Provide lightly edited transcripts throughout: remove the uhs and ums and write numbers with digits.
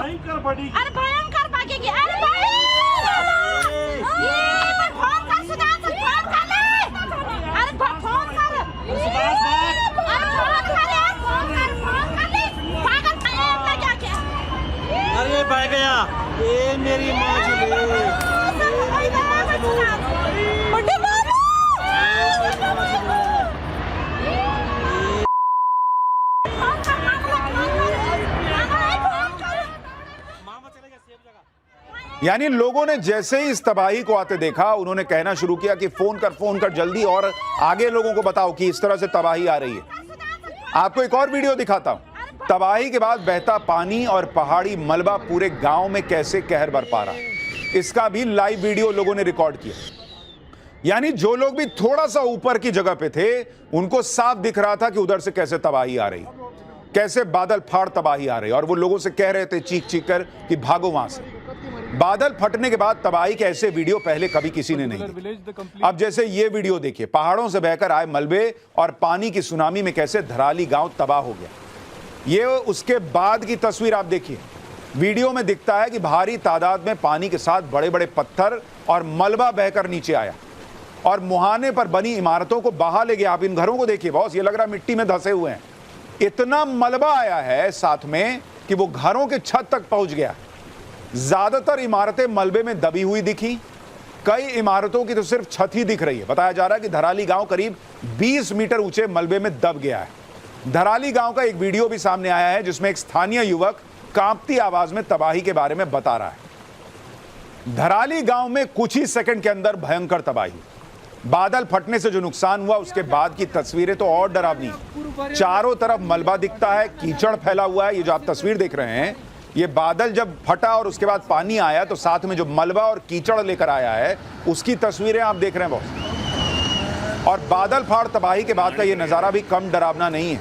भयंकर बड़ी। अरे भयंकर भागेगी। अरे भाई ये फोन कर सुजान से फोन कर ले। अरे फोन कर। सुभाष भाग। अरे फोन कर यार, फोन कर ले। पागल है क्या क्या? अरे भाग गया। ये मेरी माँ चले। बड़े बाबू। यानी लोगों ने जैसे ही इस तबाही को आते देखा, उन्होंने कहना शुरू किया कि फोन कर जल्दी, और आगे लोगों को बताओ कि इस तरह से तबाही आ रही है। आपको एक और वीडियो दिखाता हूं, तबाही के बाद बहता पानी और पहाड़ी मलबा पूरे गांव में कैसे कहर बरपा रहा। इसका भी लाइव वीडियो लोगों ने रिकॉर्ड किया। यानी जो लोग भी थोड़ा सा ऊपर की जगह पे थे, उनको साफ दिख रहा था कि उधर से कैसे तबाही आ रही, कैसे बादल फाड़ तबाही आ रही, और वो लोगों से कह रहे थे चीख चीख कर कि भागो वहां से। बादल फटने के बाद तबाही के ऐसे वीडियो पहले कभी किसी ने नहीं देखे। अब जैसे ये वीडियो देखिए, पहाड़ों से बहकर आए मलबे और पानी की सुनामी में कैसे धराली गांव तबाह हो गया। ये उसके बाद की तस्वीर आप देखिए। वीडियो में दिखता है कि भारी तादाद में पानी के साथ बड़े बड़े पत्थर और मलबा बहकर नीचे आया और मुहाने पर बनी इमारतों को बहा ले गया। आप इन घरों को देखिए बॉस, ये लग रहा मिट्टी में धंसे हुए हैं। इतना मलबा आया है साथ में कि वो घरों के छत तक पहुंच गया। ज्यादातर इमारतें मलबे में दबी हुई दिखी, कई इमारतों की तो सिर्फ छत ही दिख रही है। बताया जा रहा है कि धराली गांव करीब 20 मीटर ऊंचे मलबे में दब गया है। धराली गांव का एक वीडियो भी सामने आया है जिसमें एक स्थानीय युवक कांपती आवाज में तबाही के बारे में बता रहा है। धराली गांव में कुछ ही सेकंड के अंदर भयंकर तबाही। बादल फटने से जो नुकसान हुआ उसके बाद की तस्वीरें तो और डरावनी। चारों तरफ मलबा दिखता है, कीचड़ फैला हुआ है। ये जो आप तस्वीर देख रहे हैं, ये बादल जब फटा और उसके बाद पानी आया तो साथ में जो मलबा और कीचड़ लेकर आया है उसकी तस्वीरें आप देख रहे हैं बॉस। और बादल फाड़ तबाही के बाद का ये नजारा भी कम डरावना नहीं है।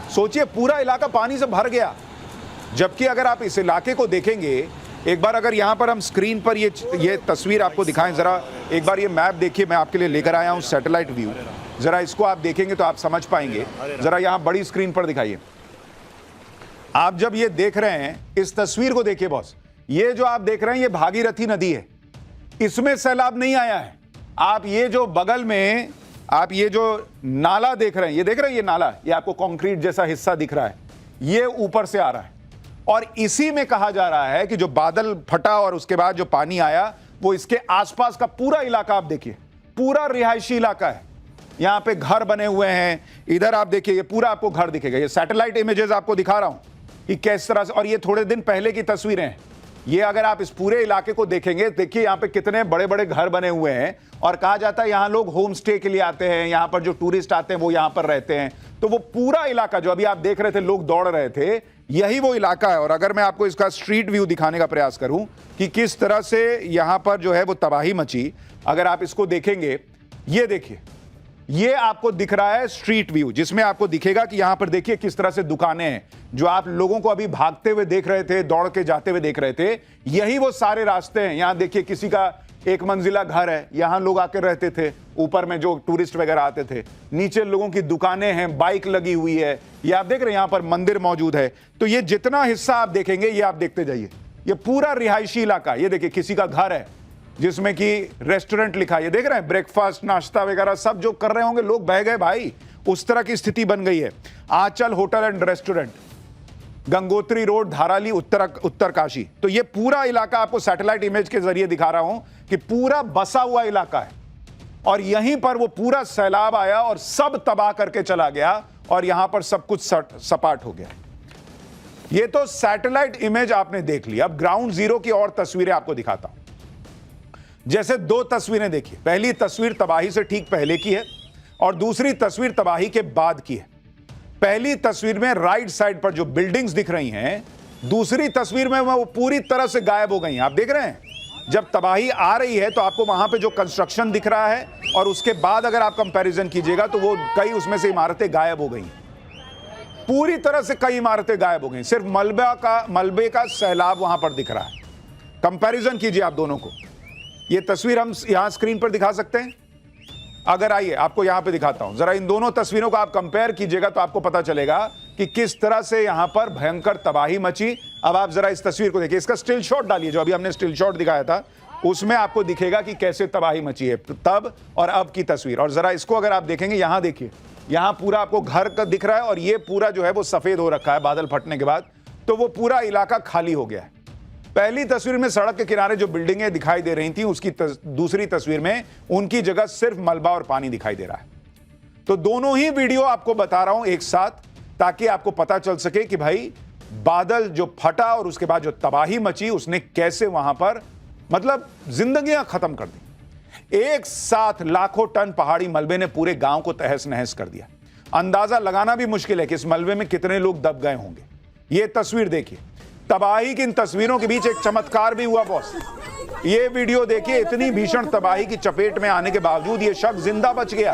सोचिए पूरा इलाका पानी से भर गया, जबकि अगर आप इस इलाके को देखेंगे, एक बार अगर यहां पर हम स्क्रीन पर ये तस्वीर आपको दिखाएं, जरा एक बार ये मैप देखिए, मैं आपके लिए लेकर आया हूं सैटेलाइट व्यू। जरा इसको आप देखेंगे तो आप समझ पाएंगे। जरा यहां बड़ी स्क्रीन पर दिखाइए। आप जब ये देख रहे हैं, इस तस्वीर को देखिए बॉस, ये जो आप देख रहे हैं ये भागीरथी नदी है, इसमें सैलाब नहीं आया है। आप ये जो बगल में आप ये जो नाला देख रहे हैं, ये देख रहे हैं, ये नाला, ये आपको कंक्रीट जैसा हिस्सा दिख रहा है, ये ऊपर से आ रहा है। और इसी में कहा जा रहा है कि जो बादल फटा और उसके बाद जो पानी आया, वो इसके आसपास का पूरा इलाका आप देखिए, पूरा रिहायशी इलाका है। यहां पे घर बने हुए हैं, इधर आप देखिए, ये पूरा आपको घर दिखेगा। ये सैटेलाइट इमेजेस आपको दिखा रहा हूं कि किस तरह से, और ये थोड़े दिन पहले की तस्वीरें हैं। ये अगर आप इस पूरे इलाके को देखेंगे, देखिए यहां पे कितने बड़े बड़े घर बने हुए हैं। और कहा जाता है यहां लोग होम स्टे के लिए आते हैं, यहां पर जो टूरिस्ट आते हैं वो यहां पर रहते हैं। तो वो पूरा इलाका जो अभी आप देख रहे थे, लोग दौड़ रहे थे, यही वो इलाका है। और अगर मैं आपको इसका स्ट्रीट व्यू दिखाने का प्रयास करूं कि किस तरह से यहां पर जो है वो तबाही मची, अगर आप इसको देखेंगे, ये देखिए, ये आपको दिख रहा है स्ट्रीट व्यू, जिसमें आपको दिखेगा कि यहां पर देखिए किस तरह से दुकानें हैं। जो आप लोगों को अभी भागते हुए देख रहे थे, दौड़ के जाते हुए देख रहे थे, यही वो सारे रास्ते हैं। यहां देखिए किसी का एक मंजिला घर है, यहां लोग आकर रहते थे, ऊपर में जो टूरिस्ट वगैरह आते थे। नीचे लोगों की दुकानें हैं, बाइक लगी हुई है, ये आप देख रहे हैं, यहां पर मंदिर मौजूद है। तो ये जितना हिस्सा आप देखेंगे, ये आप देखते जाइए, ये पूरा रिहायशी इलाका। ये देखिए किसी का घर है जिसमें कि रेस्टोरेंट लिखा है, ये देख रहे हैं, ब्रेकफास्ट नाश्ता वगैरह सब जो कर रहे होंगे, लोग बह गए भाई, उस तरह की स्थिति बन गई है। Aanchal hotel and restaurant, Gangotri road, Dharali, Uttarkashi. तो ये पूरा इलाका आपको सैटेलाइट इमेज के जरिए दिखा रहा हूं कि पूरा बसा हुआ इलाका है। और यहीं पर वो पूरा सैलाब आया और सब तबाह करके चला गया, और यहां पर सब कुछ सपाट हो गया। ये तो सैटेलाइट इमेज आपने देख ली। अब ग्राउंड जीरो की और तस्वीरें आपको दिखाता हूं। जैसे दो तस्वीरें देखिए, पहली तस्वीर तबाही से ठीक पहले की है और दूसरी तस्वीर तबाही के बाद की है। पहली तस्वीर में राइट साइड पर जो बिल्डिंग्स दिख रही हैं, दूसरी तस्वीर में वो पूरी तरह से गायब हो गई हैं। आप देख रहे हैं, जब तबाही आ रही है तो आपको वहां पे जो कंस्ट्रक्शन दिख रहा है, और उसके बाद अगर आप कंपैरिजन कीजिएगा तो वो कई उसमें से इमारतें गायब हो गई, पूरी तरह से कई इमारतें गायब हो गई। सिर्फ मलबे का सैलाब वहां पर दिख रहा है। कंपैरिजन कीजिए आप दोनों को। ये तस्वीर हम यहां स्क्रीन पर दिखा सकते हैं। अगर आइए आपको यहां पे दिखाता हूं, जरा इन दोनों तस्वीरों को आप कंपेयर कीजिएगा तो आपको पता चलेगा कि किस तरह से यहां पर भयंकर तबाही मची। अब आप जरा इस तस्वीर को देखिए, इसका स्टिल शॉट डालिए, जो अभी हमने स्टिल शॉट दिखाया था उसमें आपको दिखेगा कि कैसे तबाही मची है तब और अब की तस्वीर। और जरा इसको अगर आप देखेंगे, यहां देखिए, यहां पूरा आपको घर का दिख रहा है और ये पूरा जो है वो सफेद हो रखा है बादल फटने के बाद, तो वो पूरा इलाका खाली हो गया है। पहली तस्वीर में सड़क के किनारे जो बिल्डिंगें दिखाई दे रही थी, उसकी दूसरी तस्वीर में उनकी जगह सिर्फ मलबा और पानी दिखाई दे रहा है। तो दोनों ही वीडियो आपको बता रहा हूं एक साथ, ताकि आपको पता चल सके कि भाई बादल जो फटा और उसके बाद जो तबाही मची उसने कैसे वहां पर मतलब जिंदगियां खत्म कर दी। एक साथ लाखों टन पहाड़ी मलबे ने पूरे गांव को तहस नहस कर दिया। अंदाजा लगाना भी मुश्किल है कि इस मलबे में कितने लोग दब गए होंगे। यह तस्वीर देखिए, तबाही की इन तस्वीरों के बीच एक चमत्कार भी हुआ बॉस। ये वीडियो देखिए, इतनी भीषण तबाही की चपेट में आने के बावजूद यह शख्स जिंदा बच गया,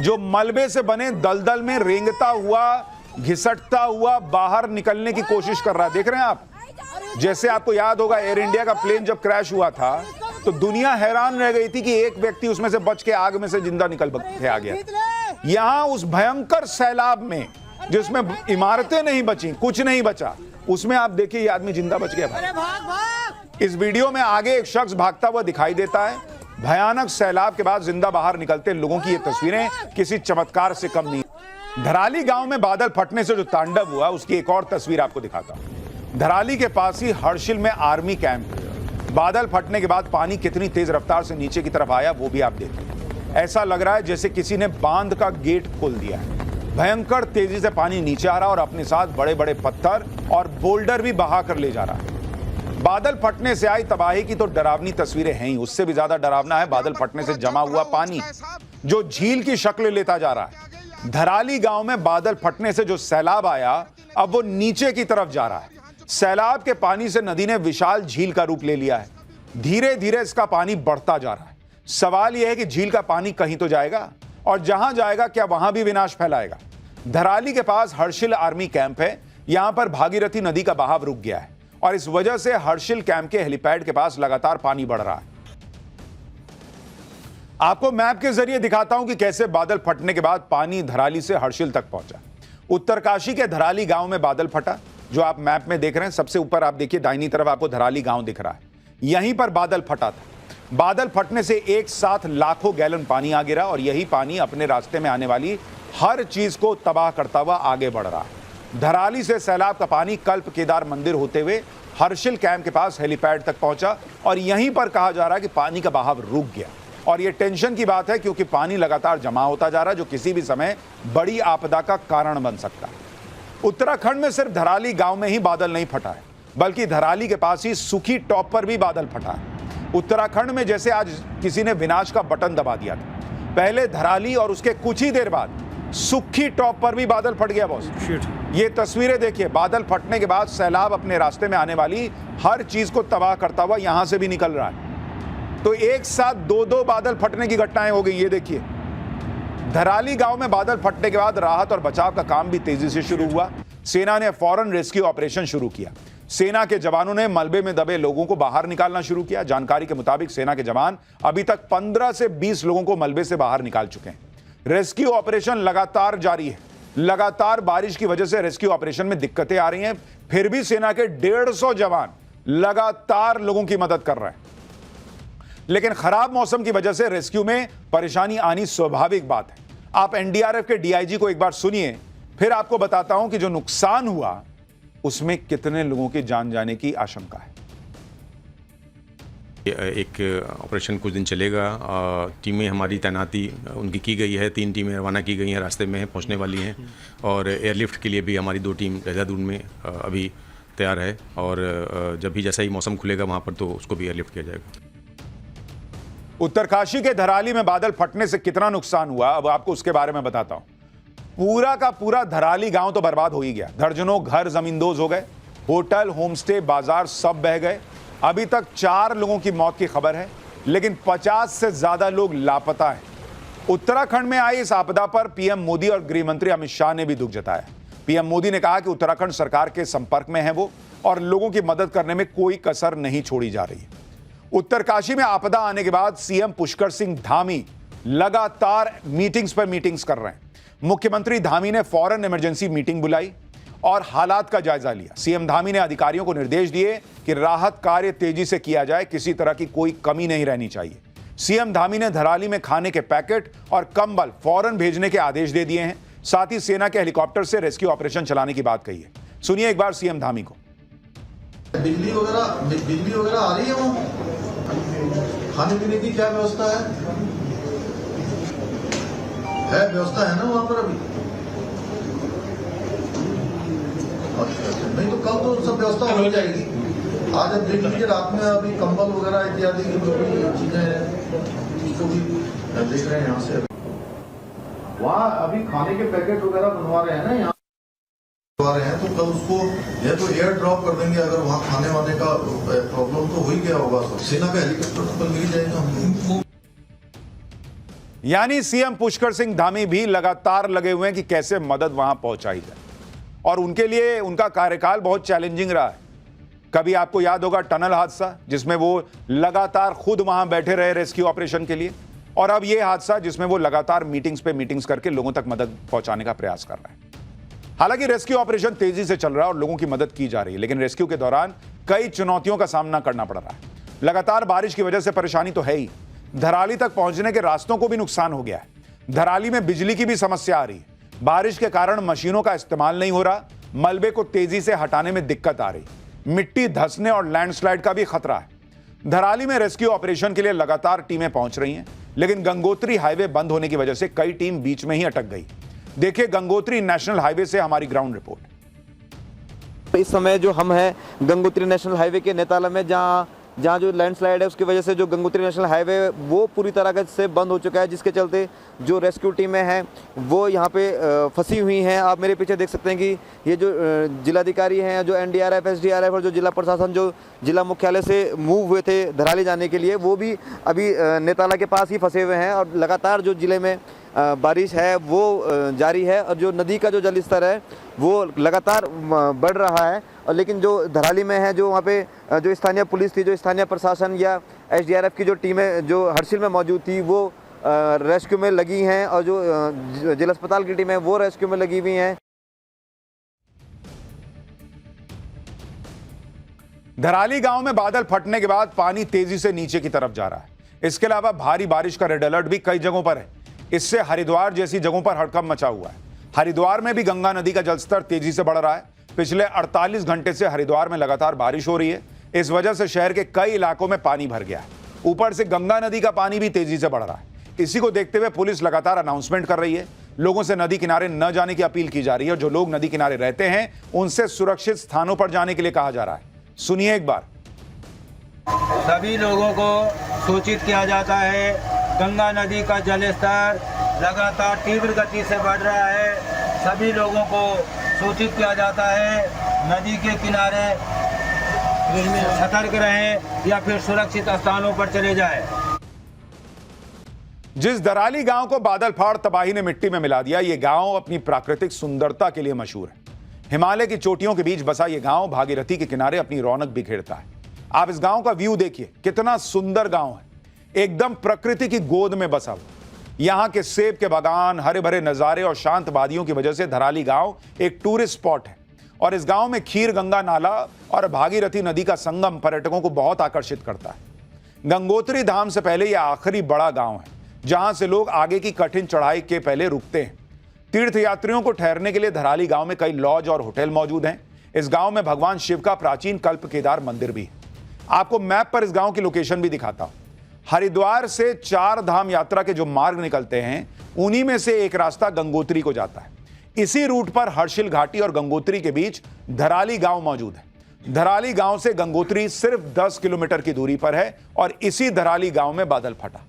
जो मलबे से बने दलदल में रेंगता हुआ, घिसटता हुआ बाहर निकलने की कोशिश कर रहा है। देख रहे हैं आप, जैसे आपको याद होगा एयर इंडिया का प्लेन जब क्रैश हुआ था तो दुनिया हैरान रह गई थी कि एक व्यक्ति उसमें से बच के आग में से जिंदा निकल के आ गया। यहां उस भयंकर सैलाब में जिसमें इमारतें नहीं बची, कुछ नहीं बचा, उसमें आप देखिए ये आदमी जिंदा बच गया। इस वीडियो में आगे एक शख्स भागता हुआ दिखाई देता है। भयानक सैलाब के बाद जिंदा बाहर निकलते लोगों की ये तस्वीरें किसी चमत्कार से कम नहीं। धराली गांव में बादल फटने से जो तांडव हुआ उसकी एक और तस्वीर आपको दिखाता हूं। धराली के पास ही हर्षिल में आर्मी कैंप, बादल फटने के बाद पानी कितनी तेज रफ्तार से नीचे की तरफ आया वो भी आप देखिए। ऐसा लग रहा है जैसे किसी ने बांध का गेट खोल दिया है। भयंकर तेजी से पानी नीचे आ रहा और अपने साथ बड़े बड़े पत्थर और बोल्डर भी बहा कर ले जा रहा है। बादल फटने से आई तबाही की तो डरावनी तस्वीरें हैं ही, उससे भी ज्यादा डरावना है बादल फटने से जमा हुआ पानी जो झील की शक्ल लेता जा रहा है। धराली गांव में बादल फटने से जो सैलाब आया अब वो नीचे की तरफ जा रहा है। सैलाब के पानी से नदी ने विशाल झील का रूप ले लिया है। धीरे धीरे इसका पानी बढ़ता जा रहा है। सवाल यह है कि झील का पानी कहीं तो जाएगा, और जहां जाएगा क्या वहां भी विनाश फैलाएगा। धराली के पास हर्षिल आर्मी कैंप है। यहां पर भागीरथी नदी का बहाव रुक गया है और इस वजह से हर्षिल कैंप के हेलीपैड के पास लगातार पानी बढ़ रहा है। आपको मैप के जरिए दिखाता हूं कि कैसे बादल फटने के बाद पानी धराली से हर्षिल तक पहुंचा। उत्तरकाशी के धराली गांव में बादल फटा, जो आप मैप में देख रहे हैं। सबसे ऊपर आप देखिए, दाहिनी तरफ आपको धराली गांव दिख रहा है। यहीं पर बादल फटा था। बादल फटने से एक साथ लाखों गैलन पानी आ गिरा और यही पानी अपने रास्ते में आने वाली हर चीज को तबाह करता हुआ आगे बढ़ रहा है। धराली से सैलाब का पानी कल्प केदार मंदिर होते हुए हर्षिल कैंप के पास हेलीपैड तक पहुंचा और यहीं पर कहा जा रहा है कि पानी का बहाव रुक गया। और यह टेंशन की बात है क्योंकि पानी लगातार जमा होता जा रहा है, जो किसी भी समय बड़ी आपदा का कारण बन सकता है। उत्तराखंड में सिर्फ धराली गांव में ही बादल नहीं फटा है, बल्कि धराली के पास ही सुखी टॉप पर भी बादल फटा है। उत्तराखंड में जैसे आज किसी ने विनाश का बटन दबा दिया था। पहले धराली और उसके कुछ ही देर बाद सुखी टॉप पर भी बादल फट गया बॉस। ये तस्वीरें देखिए, बादल फटने के बाद सैलाब अपने रास्ते में आने वाली हर चीज को तबाह करता हुआ यहां से भी निकल रहा है। तो एक साथ दो बादल फटने की घटनाएं हो गई। ये देखिए, धराली गांव में बादल फटने के बाद राहत और बचाव का काम भी तेजी से शुरू हुआ। सेना ने फौरन रेस्क्यू ऑपरेशन शुरू किया। सेना के जवानों ने मलबे में दबे लोगों को बाहर निकालना शुरू किया। जानकारी के मुताबिक सेना के जवान अभी तक 15 से 20 लोगों को मलबे से बाहर निकाल चुके हैं। रेस्क्यू ऑपरेशन लगातार जारी है। लगातार बारिश की वजह से रेस्क्यू ऑपरेशन में दिक्कतें आ रही हैं, फिर भी सेना के 150 जवान लगातार लोगों की मदद कर रहे हैं। लेकिन खराब मौसम की वजह से रेस्क्यू में परेशानी आनी स्वाभाविक बात है। आप एनडीआरएफ के डीआईजी को एक बार सुनिए, फिर आपको बताता हूं कि जो नुकसान हुआ उसमें कितने लोगों की जान जाने की आशंका है। एक ऑपरेशन कुछ दिन चलेगा। टीमें हमारी तैनाती उनकी की गई है। 3 टीमें रवाना की गई हैं, रास्ते में पहुंचने वाली हैं। और एयरलिफ्ट के लिए भी हमारी 2 टीम देहरादून में अभी तैयार है। और जब भी जैसा ही मौसम खुलेगा वहां पर तो उसको भी एयरलिफ्ट किया जाएगा। उत्तरकाशी के धराली में बादल फटने से कितना नुकसान हुआ अब आपको उसके बारे में बताता हूं। पूरा का पूरा धराली गांव तो बर्बाद हो ही गया। दर्जनों घर जमींदोज हो गए। होटल, होमस्टे, बाजार सब बह गए। अभी तक 4 लोगों की मौत की खबर है, लेकिन 50 से ज्यादा लोग लापता हैं। उत्तराखंड में आई इस आपदा पर पीएम मोदी और गृह मंत्री अमित शाह ने भी दुख जताया। पीएम मोदी ने कहा कि उत्तराखंड सरकार के संपर्क में है वो, और लोगों की मदद करने में कोई कसर नहीं छोड़ी जा रही है। उत्तरकाशी में आपदा आने के बाद सीएम पुष्कर सिंह धामी लगातार मीटिंग्स पर मीटिंग्स कर रहे हैं। मुख्यमंत्री धामी ने फौरन इमरजेंसी मीटिंग बुलाई और हालात का जायजा लिया। सीएम धामी ने अधिकारियों को निर्देश दिए कि राहत कार्य तेजी से किया जाए, किसी तरह की कोई कमी नहीं रहनी चाहिए। सीएम धामी ने धराली में खाने के पैकेट और कंबल फौरन भेजने के आदेश दे दिए हैं। साथ ही सेना के हेलीकॉप्टर से रेस्क्यू ऑपरेशन चलाने की बात कही है। सुनिए एक बार सीएम धामी को। बिजली वगैरह आ रही है वहाँ? खाने पीने की क्या व्यवस्था है व्यवस्था है ना वहाँ पर अभी? अच्छा, नहीं तो कल तो सब व्यवस्था हो जाएगी। आज अब देख लीजिए रात में अभी कंबल वगैरह इत्यादि की जो भी चीजें हैं उसको भी देख रहे हैं यहाँ से। वहाँ अभी खाने के पैकेट वगैरह बनवा रहे हैं ना, यहाँ रहे हैं, तो कल उसको या तो एयर ड्रॉप कर देंगे। अगर वहाँ खाने वाने का प्रॉब्लम तो हो ही गया होगा, सेना का हेलीकॉप्टर तो कल मिल जाएगा हमको। यानी सीएम पुष्कर सिंह धामी भी लगातार लगे हुए हैं कि कैसे मदद वहां पहुंचाई जाए, और उनके लिए उनका कार्यकाल बहुत चैलेंजिंग रहा है। कभी आपको याद होगा टनल हादसा, जिसमें वो लगातार खुद वहां बैठे रहे रेस्क्यू ऑपरेशन के लिए, और अब ये हादसा जिसमें वो लगातार मीटिंग्स पे मीटिंग्स करके लोगों तक मदद पहुंचाने का प्रयास कर रहे हैं। हालांकि रेस्क्यू ऑपरेशन तेजी से चल रहा है और लोगों की मदद की जा रही है, लेकिन रेस्क्यू के दौरान कई चुनौतियों का सामना करना पड़ रहा है। लगातार बारिश की वजह से परेशानी तो है ही, धराली तक पहुंचने के रास्तों को भी नुकसान हो गया है। धराली में बिजली की भी समस्या आ रही है। बारिश के कारण मशीनों का इस्तेमाल नहीं हो रहा, मलबे को तेजी से हटाने में दिक्कत आ रही, मिट्टी धंसने और लैंडस्लाइड का भी खतरा है। धराली में रेस्क्यू ऑपरेशन के लिए लगातार टीमें पहुंच रही हैं, लेकिन गंगोत्री हाईवे बंद होने की वजह से कई टीम बीच में ही अटक गई। देखिए गंगोत्री नेशनल हाईवे से हमारी ग्राउंड रिपोर्ट। इस समय जो हम हैं गंगोत्री नेशनल हाईवे के नेताला में, जहाँ जो लैंडस्लाइड है उसकी वजह से जो गंगोत्री नेशनल हाईवे वो पूरी तरह से बंद हो चुका है, जिसके चलते जो रेस्क्यू टीमें हैं वो यहाँ पे फंसी हुई हैं। आप मेरे पीछे देख सकते हैं कि ये जो जिलाधिकारी हैं, जो एनडीआरएफ, एसडीआरएफ और जो जिला प्रशासन जो जिला मुख्यालय से मूव हुए थे धराली जाने के लिए, वो भी अभी नेताला के पास ही फंसे हुए हैं। और लगातार जो जिले में बारिश है वो जारी है, और जो नदी का जो जल स्तर है वो लगातार बढ़ रहा है। और लेकिन जो धराली में है, जो वहाँ पे जो स्थानीय पुलिस थी, जो स्थानीय प्रशासन या एसडीआरएफ की जो टीमें जो हर्षिल में मौजूद थी वो रेस्क्यू में लगी हैं, और जो जिला अस्पताल की टीम है वो रेस्क्यू में लगी हुई हैं। धराली गांव में बादल फटने के बाद पानी तेजी से नीचे की तरफ जा रहा है। इसके अलावा भारी बारिश का रेड अलर्ट भी कई जगहों पर है। इससे हरिद्वार जैसी जगहों पर हड़कंप मचा हुआ है। हरिद्वार में भी गंगा नदी का जलस्तर तेजी से बढ़ रहा है। पिछले 48 घंटे से हरिद्वार में लगातार बारिश हो रही है। इस वजह से शहर के कई इलाकों में पानी भर गया है। ऊपर से गंगा नदी का पानी भी तेजी से बढ़ रहा है। इसी को देखते हुए पुलिस लगातार अनाउंसमेंट कर रही है। लोगों से नदी किनारे न जाने की अपील की जा रही है, और जो लोग नदी किनारे रहते हैं उनसे सुरक्षित स्थानों पर जाने के लिए कहा जा रहा है। सुनिए एक बार। सभी लोगों को सूचित किया जाता है, गंगा नदी का जलस्तर लगातार तीव्र गति से बढ़ रहा है। सभी लोगों को सूचित किया जाता है, नदी के किनारे सतर्क रहें या फिर सुरक्षित स्थानों पर चले जाएं। जिस धराली गांव को बादल फाड़ तबाही ने मिट्टी में मिला दिया, यह गांव अपनी प्राकृतिक सुंदरता के लिए मशहूर है। हिमालय की चोटियों के बीच बसा यह गांव भागीरथी के किनारे अपनी रौनक बिखेरता है। आप इस गांव का व्यू देखिए, कितना सुंदर गांव है, एकदम प्रकृति की गोद में बसा हुआ। यहां के सेब के बागान, हरे भरे नजारे और शांत वादियों की वजह से धराली गांव एक टूरिस्ट स्पॉट है, और इस गांव में खीर गंगा नाला और भागीरथी नदी का संगम पर्यटकों को बहुत आकर्षित करता है। गंगोत्री धाम से पहले यह आखिरी बड़ा गांव है, जहां से लोग आगे की कठिन चढ़ाई के पहले रुकते हैं। तीर्थयात्रियों को ठहरने के लिए धराली गांव में कई लॉज और होटल मौजूद हैं। इस गांव में भगवान शिव का प्राचीन कल्प केदार मंदिर भी है। आपको मैप पर इस गांव की लोकेशन भी दिखाता हूं। हरिद्वार से 4 धाम यात्रा के जो मार्ग निकलते हैं, उन्हीं में से एक रास्ता गंगोत्री को जाता है। इसी रूट पर हर्षिल घाटी और गंगोत्री के बीच धराली गांव मौजूद है। धराली गांव से गंगोत्री सिर्फ 10 किलोमीटर की दूरी पर है, और इसी धराली गांव में बादल फटा।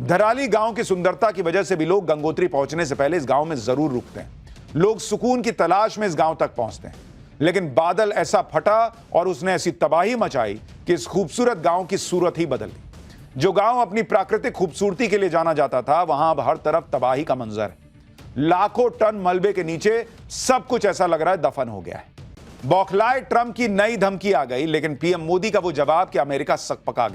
धराली गांव की सुंदरता की वजह से भी लोग गंगोत्री पहुंचने से पहले इस गांव में जरूर रुकते हैं। लोग सुकून की तलाश में इस गांव तक पहुंचते हैं, लेकिन बादल ऐसा फटा और उसने ऐसी तबाही मचाई कि इस खूबसूरत गांव की सूरत ही बदल गई। जो गांव अपनी प्राकृतिक खूबसूरती के लिए जाना जाता था, वहां अब हर तरफ तबाही का मंजर है। लाखों टन मलबे के नीचे सब कुछ ऐसा लग रहा है दफन हो गया है। बौखलाए ट्रंप की नई धमकी आ गई, लेकिन पीएम मोदी का वो जवाब कि अमेरिका सक पका गया।